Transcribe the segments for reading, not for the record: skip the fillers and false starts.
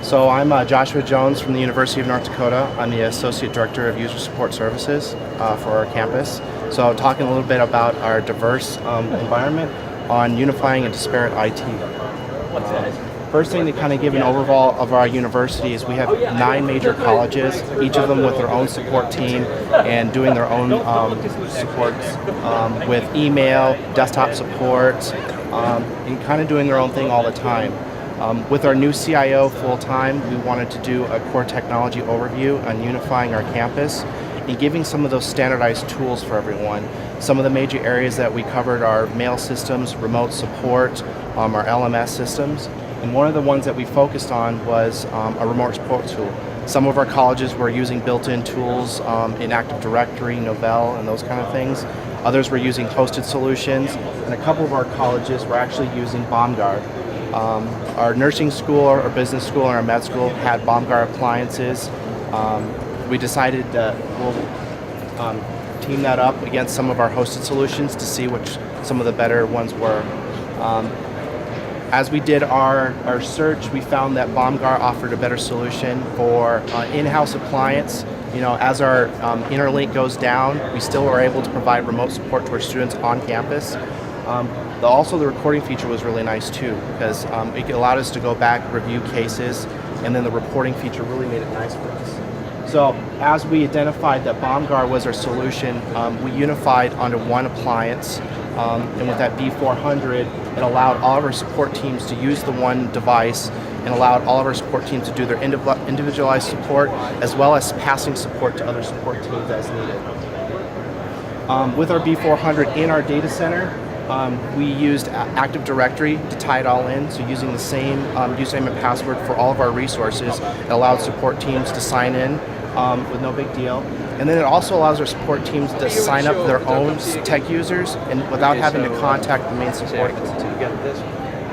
So I'm Joshua Jones from the University of North Dakota. I'm the Associate Director of User Support Services for our campus. So talking a little bit about our diverse environment on unifying and disparate IT. First thing to kind of give an overview of our university is we have 9 major colleges, each of them with their own support team and doing their own supports with email, desktop support, and kind of doing their own thing all the time. With our new CIO full-time, we wanted to do a core technology overview on unifying our campus and giving some of those standardized tools for everyone. Some of the major areas that we covered are mail systems, remote support, our LMS systems, and one of the ones that we focused on was a remote support tool. Some of our colleges were using built-in tools in Active Directory, Novell, and those kind of things. Others were using hosted solutions, and a couple of our colleges were actually using Bomgar. Our nursing school, our business school, and our med school had Bomgar appliances. We decided that we'll team that up against some of our hosted solutions to see which some of the better ones were. As we did our search, we found that Bomgar offered a better solution for in-house appliance. You know, as our interlink goes down, we still were able to provide remote support to our students on campus. Also, the recording feature was really nice too, because it allowed us to go back, review cases, and then the reporting feature really made it nice for us. So as we identified that Bomgar was our solution, we unified onto one appliance, and with that B400, it allowed all of our support teams to use the one device and allowed all of our support teams to do their individualized support as well as passing support to other support teams as needed. With our B400 in our data center, we used Active Directory to tie it all in, so using the same username and password for all of our resources, it allowed support teams to sign in with no big deal. And then it also allows our support teams to sign up their own tech users and without having to contact the main support.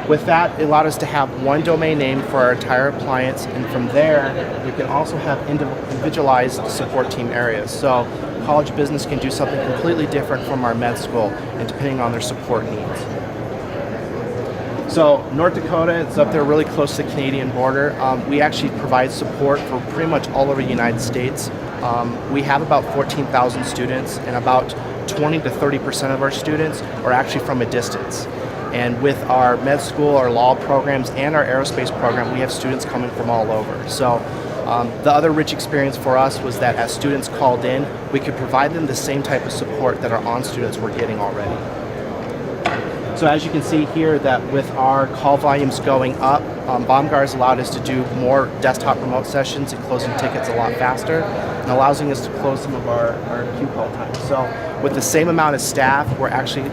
With that, it allowed us to have one domain name for our entire appliance, and from there, we can also have individualized support team areas. So college business can do something completely different from our med school, and depending on their support needs. So North Dakota, it's up there really close to the Canadian border. We actually provide support for pretty much all over the United States. We have about 14,000 students, and about 20 to 30% of our students are actually from a distance. And with our med school, our law programs, and our aerospace program, we have students coming from all over. So the other rich experience for us was that as students called in, we could provide them the same type of support that our on-students were getting already. So as you can see here, that with our call volumes going up, Bomgar has allowed us to do more desktop remote sessions and closing tickets a lot faster, and allowing us to close some of our queue call times. So with the same amount of staff, we're actually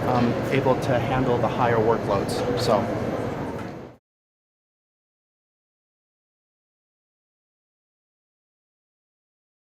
able to handle the higher workloads. So.